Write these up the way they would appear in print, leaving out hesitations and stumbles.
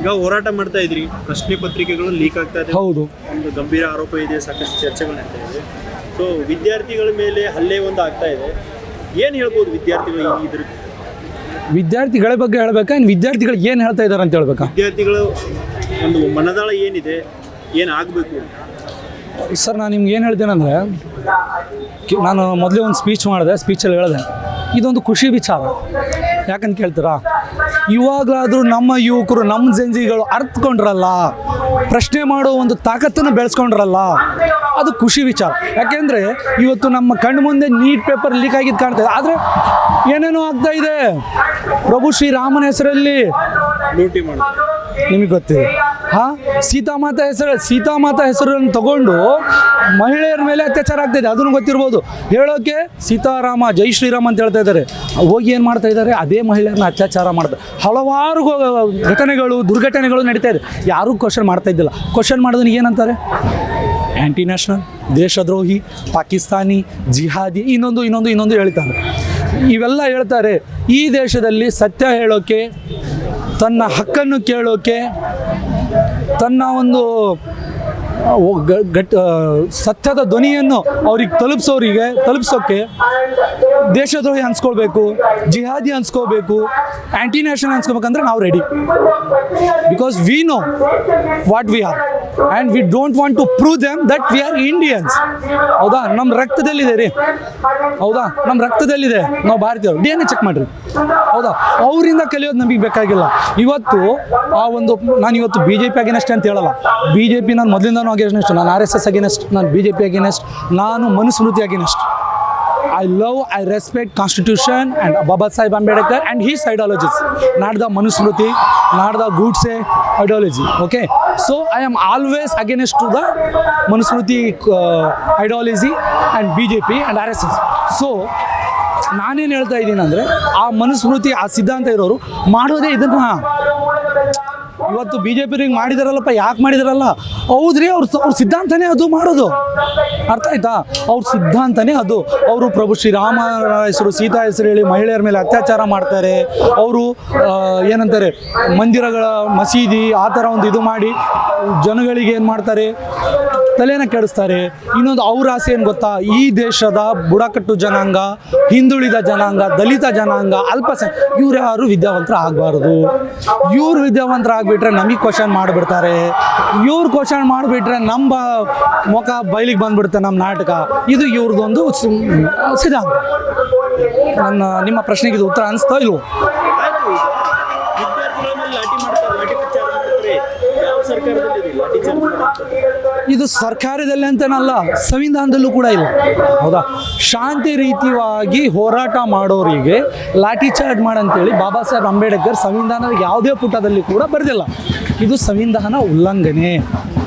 ಈಗ ಹೋರಾಟ ಮಾಡ್ತಾ ಇದ್ರಿ, ಪ್ರಶ್ನೆ ಪತ್ರಿಕೆಗಳು ಲೀಕ್ ಆಗ್ತಾ ಇದೆ. ಹೌದು, ಒಂದು ಗಂಭೀರ ಆರೋಪ ಇದೆ, ಸಾಕಷ್ಟು ಚರ್ಚೆಗಳು ನಡೀತಾ ಇದೆ. ಸೊ ವಿದ್ಯಾರ್ಥಿಗಳ ಮೇಲೆ ಹಲ್ಲೆ ಒಂದು ಆಗ್ತಾ ಇದೆ. ಏನು ಹೇಳ್ಬೋದು ವಿದ್ಯಾರ್ಥಿಗಳು ಇದ್ರ ವಿದ್ಯಾರ್ಥಿಗಳ ಬಗ್ಗೆ ಹೇಳ್ಬೇಕಾ, ವಿದ್ಯಾರ್ಥಿಗಳು ಏನು ಹೇಳ್ತಾ ಇದ್ದಾರೆ ಅಂತ ಹೇಳ್ಬೇಕಾ? ವಿದ್ಯಾರ್ಥಿಗಳು ಒಂದು ಮನದಾಳ ಏನಿದೆ, ಏನು ಆಗಬೇಕು? ಸರ್, ನಾನು ನಿಮ್ಗೆ ಏನು ಹೇಳ್ತೇನೆಂದರೆ, ನಾನು ಮೊದಲೇ ಒಂದು ಸ್ಪೀಚ್ ಮಾಡಿದೆ. ಸ್ಪೀಚಲ್ಲಿ ಹೇಳಿದೆ ಇದೊಂದು ಖುಷಿ ವಿಚಾರ. ಯಾಕಂತ ಕೇಳ್ತೀರಾ, ಇವಾಗಲಾದರೂ ನಮ್ಮ ಯುವಕರು, ನಮ್ಮ ಜಂಜಿಗಳು ಅರ್ಥಕೊಂಡ್ರಲ್ಲ, ಪ್ರಶ್ನೆ ಮಾಡೋ ಒಂದು ತಾಕತ್ತನ್ನು ಬೆಳೆಸ್ಕೊಂಡ್ರಲ್ಲ, ಅದು ಖುಷಿ ವಿಚಾರ. ಯಾಕೆಂದರೆ ಇವತ್ತು ನಮ್ಮ ಕಣ್ಣು ಮುಂದೆ ನೀಟ್ ಪೇಪರ್ ಲೀಕ್ ಆಗಿದ್ದು ಕಾಣ್ತಾ ಇದೆ. ಆದರೆ ಏನೇನೋ ಆಗ್ತಾ ಇದೆ. ಪ್ರಭು ಶ್ರೀರಾಮನ ಹೆಸರಲ್ಲಿ ಲೂಟಿ ಮಾಡೋದು ನಿಮಗೆ ಗೊತ್ತಿದೆ. ಸೀತಾಮಾತಾ ಹೆಸರನ್ನು ತಗೊಂಡು ಮಹಿಳೆಯರ ಮೇಲೆ ಅತ್ಯಾಚಾರ ಆಗ್ತಾಯಿದೆ, ಅದನ್ನು ಗೊತ್ತಿರ್ಬೋದು. ಹೇಳೋಕೆ ಸೀತಾರಾಮ ಜೈ ಶ್ರೀರಾಮ್ ಅಂತ ಹೇಳ್ತಾ ಇದ್ದಾರೆ, ಹೋಗಿ ಏನು ಮಾಡ್ತಾ ಇದ್ದಾರೆ, ಅದೇ ಮಹಿಳೆಯರನ್ನ ಅತ್ಯಾಚಾರ ಮಾಡ್ತಾರೆ. ಹಲವಾರು ದುರ್ಘಟನೆಗಳು ನಡೀತಾ ಇದೆ. ಯಾರೂ ಕ್ವಶನ್ ಮಾಡ್ತಾ ಇದ್ದಿಲ್ಲ. ಕ್ವಶನ್ ಮಾಡೋದನ್ನ ಏನಂತಾರೆ? ಆ್ಯಂಟಿ ನ್ಯಾಷನಲ್, ದೇಶದ್ರೋಹಿ, ಪಾಕಿಸ್ತಾನಿ, ಜಿಹಾದಿ, ಇನ್ನೊಂದು ಹೇಳ್ತಾರೆ. ಇವೆಲ್ಲ ಹೇಳ್ತಾರೆ. ಈ ದೇಶದಲ್ಲಿ ಸತ್ಯ ಹೇಳೋಕೆ, ತನ್ನ ಹಕ್ಕನ್ನು ಕೇಳೋಕೆ, ತನ್ನ ಒಂದು ಸತ್ಯದ ಧ್ವನಿಯನ್ನು ಅವ್ರಿಗೆ ತಲುಪಿಸೋಕ್ಕೆ ದೇಶದ್ರೋಹಿ ಅನ್ಸ್ಕೊಳ್ಬೇಕು, ಜಿಹಾದಿ ಅನ್ಸ್ಕೋಬೇಕು, ಆ್ಯಂಟಿ ನ್ಯಾಷನಲ್ ಅನ್ಸ್ಕೋಬೇಕಂದ್ರೆ ನಾವು ready. Because we know what we are and we don't want to prove them that we are Indians. ಹೌದಾ? ನಮ್ಮ ರಕ್ತದಲ್ಲಿದೆ ರೀ. ಹೌದಾ? ನಮ್ಮ ರಕ್ತದಲ್ಲಿದೆ. ನಾವು ಭಾರತೀಯರು. DNA ಚೆಕ್ ಮಾಡಿರಿ. ಹೌದಾ? ಅವರಿಂದ ಕಲಿಯೋದು ನಮಗೆ ಬೇಕಾಗಿಲ್ಲ. ಇವತ್ತು ನಾನು ಇವತ್ತು BJP ಅಗೇನೆಸ್ಟ್ ಅಂತ ಹೇಳಲ್ಲ. BJP ನಾನು ಮೊದಲಿಂದನೂ ಅಗೇನೆಸ್ಟ್, ನಾನು RSS ಅಗೇನೆಸ್ಟ್, ನಾನು BJP ಅಗೇನೆಸ್ಟ್, ನಾನು Manusmriti against. I respect Constitution and Baba Sahib Ambedkar and his ideologies, not the Manusmriti, not the Godse ideology. Okay, so I am always against to the Manusmriti ideology and BJP and RSS. So ನಾನೇನು ಹೇಳ್ತಾ ಇದ್ದೀನಿ ಅಂದರೆ, ಆ ಮನುಸ್ಮೃತಿ, ಆ ಸಿದ್ಧಾಂತ ಇರೋರು ಮಾಡೋದೇ ಇದನ್ನು. ಇವತ್ತು BJP ಮಾಡಿದಾರಲ್ಲಪ್ಪ, ಯಾಕೆ ಮಾಡಿದಾರಲ್ಲ? ಹೌದ್ರಿ, ಅವ್ರ ಸಿದ್ಧಾಂತನೇ ಅದು ಮಾಡೋದು. ಅರ್ಥ ಆಯ್ತಾ? ಅವ್ರ ಸಿದ್ಧಾಂತನೇ ಅದು. ಅವರು ಪ್ರಭು ಶ್ರೀರಾಮ ಹೆಸರು, ಸೀತಾ ಹೆಸರು ಹೇಳಿ ಮಹಿಳೆಯರ ಮೇಲೆ ಅತ್ಯಾಚಾರ ಮಾಡ್ತಾರೆ. ಅವರು ಏನಂತಾರೆ, ಮಂದಿರಗಳ ಮಸೀದಿ ಆ ಥರ ಒಂದು ಇದು ಮಾಡಿ ಜನಗಳಿಗೆ ಏನು ಮಾಡ್ತಾರೆ, ತಲೆನ ಕೆಡಿಸ್ತಾರೆ. ಇನ್ನೊಂದು ಅವ್ರ ಆಸೆ ಏನು ಗೊತ್ತಾ? ಈ ದೇಶದ ಬುಡಕಟ್ಟು ಜನಾಂಗ, ಹಿಂದುಳಿದ ಜನಾಂಗ, ದಲಿತ ಜನಾಂಗ, ಇವ್ರು ಯಾರು ವಿದ್ಯಾವಂತರು ಆಗಬಾರ್ದು. ಇವ್ರು ವಿದ್ಯಾವಂತರು ಆಗಿಬಿಟ್ರೆ ನಮಗೆ ಕ್ವಶನ್ ಮಾಡಿಬಿಡ್ತಾರೆ. ಇವ್ರು ಕ್ವಶನ್ ಮಾಡಿಬಿಟ್ರೆ ನಮ್ಮ ಮುಖ ಬಯಲಿಗೆ ಬಂದ್ಬಿಡುತ್ತೆ, ನಮ್ಮ ನಾಟಕ. ಇದು ಇವ್ರದ್ದೊಂದು ಸಿದ್ಧಾಂತ. ನಿಮ್ಮ ಪ್ರಶ್ನೆಗೆ ಇದು ಉತ್ತರ ಅನಿಸ್ತಾ ಇಲ್ವೋ? ಇದು ಸರ್ಕಾರದಲ್ಲಿ ಅಂತನಲ್ಲ, ಸಂವಿಧಾನದಲ್ಲೂ ಕೂಡ ಇಲ್ಲ. ಹೌದಾ? ಶಾಂತಿ ರೀತಿಯಾಗಿ ಹೋರಾಟ ಮಾಡೋರಿಗೆ ಲಾಠಿ ಚಾರ್ಜ್ ಮಾಡಂತೇಳಿ ಬಾಬಾ ಸಾಹೇಬ್ ಅಂಬೇಡ್ಕರ್ ಸಂವಿಧಾನದ ಯಾವುದೇ ಪುಟದಲ್ಲಿ ಕೂಡ ಬರೆದಿಲ್ಲ. ಇದು ಸಂವಿಧಾನ ಉಲ್ಲಂಘನೆ.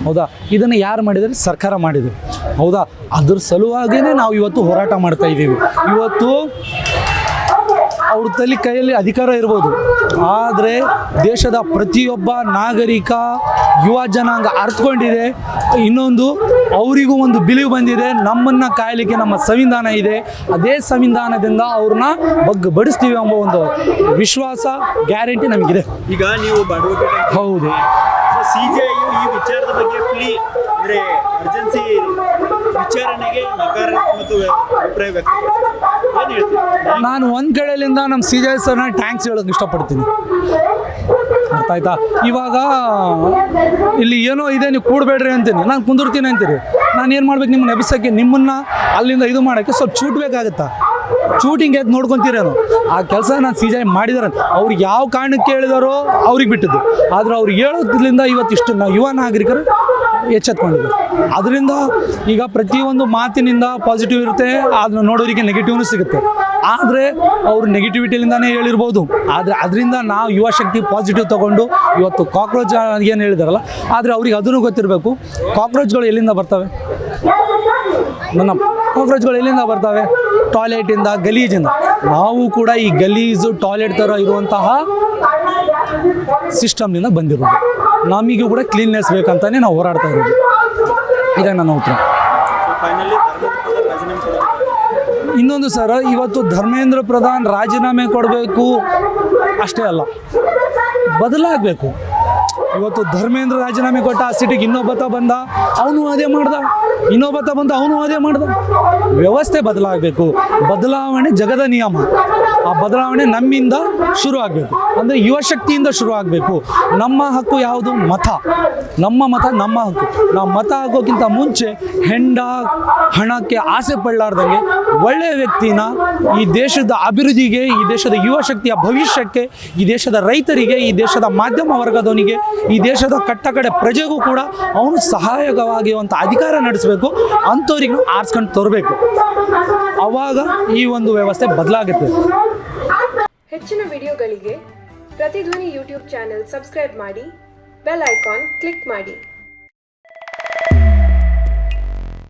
ಹೌದಾ? ಇದನ್ನು ಯಾರು ಮಾಡಿದರೆ? ಸರ್ಕಾರ ಮಾಡಿದರು. ಹೌದಾ? ಅದ್ರ ಸಲುವಾಗಿಯೇ ನಾವು ಇವತ್ತು ಹೋರಾಟ ಮಾಡ್ತಾ ಇದ್ದೀವಿ. ಇವತ್ತು ಅವ್ರ ಕೈಯಲ್ಲಿ ಅಧಿಕಾರ ಇರ್ಬೋದು, ಆದರೆ ದೇಶದ ಪ್ರತಿಯೊಬ್ಬ ನಾಗರಿಕ, ಯುವ ಜನಾಂಗ ಅರ್ಥಕೊಂಡಿದೆ. ಇನ್ನೊಂದು, ಅವರಿಗೂ ಒಂದು ಬಿಲಿವು ಬಂದಿದೆ, ನಮ್ಮನ್ನು ಕಾಯಲಿಕ್ಕೆ ನಮ್ಮ ಸಂವಿಧಾನ ಇದೆ, ಅದೇ ಸಂವಿಧಾನದಿಂದ ಅವ್ರನ್ನ ಬಡಿಸ್ತೀವಿ ಎಂಬ ಒಂದು ವಿಶ್ವಾಸ, ಗ್ಯಾರಂಟಿ ನಮಗಿದೆ. ಈಗ ನೀವು ಹೌದು, CJI ಈ ವಿಚಾರದ ಬಗ್ಗೆ ಅರ್ಜೆನ್ಸಿ ವಿಚಾರಣೆಗೆ ನಕಾರಾತ್ಮಕ ಅಭಿಪ್ರಾಯ ವ್ಯಕ್ತಪಡಿಸಿದೆ. ನಾನು ಒಂದು ಕಡೆಯಿಂದ ನಮ್ಮ CJI ಸರ್ನ ಥ್ಯಾಂಕ್ಸ್ ಹೇಳೋಕೆ ಇಷ್ಟಪಡ್ತೀನಿ. ಅರ್ಥ ಆಯ್ತಾ? ಇವಾಗ ಇಲ್ಲಿ ಏನೋ ಇದೆ, ನೀವು ಕೂಡಬೇಡ್ರಿ ಅಂತೀನಿ, ನಾನು ಕುಂದಿರ್ತೀನಿ ಅಂತೀರಿ. ನಾನು ಏನು ಮಾಡ್ಬೇಕು? ನಿಮ್ಮನ್ನ ಎಬ್ಸೋಕ್ಕೆ, ನಿಮ್ಮನ್ನು ಅಲ್ಲಿಂದ ಇದು ಮಾಡೋಕ್ಕೆ ಸ್ವಲ್ಪ ಚೂಟ್ಬೇಕಾಗತ್ತಾ? ಶೂಟಿಂಗ್ ಎದ್ದು ನೋಡ್ಕೊತೀರೇನೋ? ಆ ಕೆಲಸ ನಾನು CJI ಮಾಡಿದಾರೆ. ಅವ್ರಿಗೆ ಯಾವ ಕಾರಣಕ್ಕೆ ಹೇಳಿದಾರೋ ಅವ್ರಿಗೆ ಬಿಟ್ಟಿದ್ದು. ಆದರೆ ಅವ್ರಿಗೆ ಹೇಳೋದ್ರಿಂದ ಇವತ್ತಿಷ್ಟು ಯುವ ನಾಗರಿಕರು ಎಚ್ಚೆತ್ಕೊಂಡಿದ್ದಾರೆ. ಅದರಿಂದ ಈಗ ಪ್ರತಿಯೊಂದು ಮಾತಿನಿಂದ ಪಾಸಿಟಿವ್ ಇರುತ್ತೆ, ಅದನ್ನು ನೋಡೋರಿಗೆ ನೆಗೆಟಿವ್ನೂ ಸಿಗುತ್ತೆ. ಆದರೆ ಅವರು ನೆಗೆಟಿವಿಟಿಯಿಂದನೇ ಹೇಳಿರ್ಬೋದು, ಆದರೆ ಅದರಿಂದ ನಾವು ಯುವ ಶಕ್ತಿ ಪಾಸಿಟಿವ್ ತೊಗೊಂಡು ಇವತ್ತು ಕಾಕ್ರೋಚ್ ಏನು ಹೇಳಿದಾರಲ್ಲ, ಆದರೆ ಅವ್ರಿಗೆ ಅದನ್ನು ಗೊತ್ತಿರಬೇಕು. ಕಾಕ್ರೋಚ್ಗಳು ಎಲ್ಲಿಂದ ಬರ್ತವೆ? ಕಾಕ್ರೋಚ್ಗಳು ಎಲ್ಲಿಂದ ಬರ್ತವೆ? ಟಾಯ್ಲೆಟಿಂದ, ಗಲೀಜಿಂದ. ನಾವು ಕೂಡ ಈ ಗಲೀಜು ಟಾಯ್ಲೆಟ್ ಥರ ಇರುವಂತಹ ಸಿಸ್ಟಮ್ನಿಂದ ಬಂದಿರೋದು. ನಮಗೂ ಕೂಡ ಕ್ಲೀನ್ನೆಸ್ ಬೇಕಂತಾನೆ ನಾವು ಹೋರಾಡ್ತಾ ಇರೋದು. ಇದೇ ನನ್ನ ಉತ್ತರ. ಇನ್ನೊಂದು ಸರ್, ಇವತ್ತು ಧರ್ಮೇಂದ್ರ ಪ್ರಧಾನ್ ರಾಜೀನಾಮೆ ಕೊಡಬೇಕು ಅಷ್ಟೇ ಅಲ್ಲ, ಬದಲಾಗಬೇಕು. ಇವತ್ತು ಧರ್ಮೇಂದ್ರ ರಾಜೀನಾಮೆ ಕೊಟ್ಟ ಆ ಸೀಟಿಗೆ ಇನ್ನೊಬ್ಬತ ಬಂದ, ಅವನು ಅದೇ ಮಾಡ್ದ, ಇನ್ನೊಬ್ಬತ ಬಂದ, ಅವನು ಅದೇ ಮಾಡ್ದ. ವ್ಯವಸ್ಥೆ ಬದಲಾಗಬೇಕು. ಬದಲಾವಣೆ ಜಗದ ನಿಯಮ. ಆ ಬದಲಾವಣೆ ನಮ್ಮಿಂದ ಶುರು ಆಗಬೇಕು, ಅಂದರೆ ಯುವ ಶಕ್ತಿಯಿಂದ ಶುರು ಆಗಬೇಕು. ನಮ್ಮ ಹಕ್ಕು ಯಾವುದು? ಮತ. ನಮ್ಮ ಮತ ನಮ್ಮ ಹಕ್ಕು. ನಾವು ಮತ ಹಾಕೋಕ್ಕಿಂತ ಮುಂಚೆ ಹೆಂಡ ಹಣಕ್ಕೆ ಆಸೆ ಪಡಲಾರ್ದಂಗೆ ಒಳ್ಳೆಯ ವ್ಯಕ್ತಿನ ಈ ದೇಶದ ಅಭಿವೃದ್ಧಿಗೆ, ಈ ದೇಶದ ಯುವ ಶಕ್ತಿಯ ಭವಿಷ್ಯಕ್ಕೆ, ಈ ದೇಶದ ರೈತರಿಗೆ, ಈ ದೇಶದ ಮಾಧ್ಯಮ ವರ್ಗದವನಿಗೆ, ಈ ದೇಶದ ಕಟ್ಟಕಡೆ ಪ್ರಜೆಗೂ ಕೂಡ ಅವನು ಸಹಾಯಕವಾಗಿರುವಂಥ ಅಧಿಕಾರ ನಡೆಸಬೇಕು. ಅಂಥವ್ರಿಗೆ ನಾವು ಆರಿಸ್ಕೊಂಡು ತರಬೇಕು. ಆವಾಗ ಈ ಒಂದು ವ್ಯವಸ್ಥೆ ಬದಲಾಗುತ್ತೆ. ಹೆಚ್ಚಿನ ವಿಡಿಯೋಗಳಿಗೆ ಪ್ರತಿಧ್ವನಿ ಯೂಟ್ಯೂಬ್ ಚಾನೆಲ್ ಸಬ್ಸ್ಕ್ರೈಬ್ ಮಾಡಿ, ಬೆಲ್ ಐಕಾನ್ ಕ್ಲಿಕ್ ಮಾಡಿ.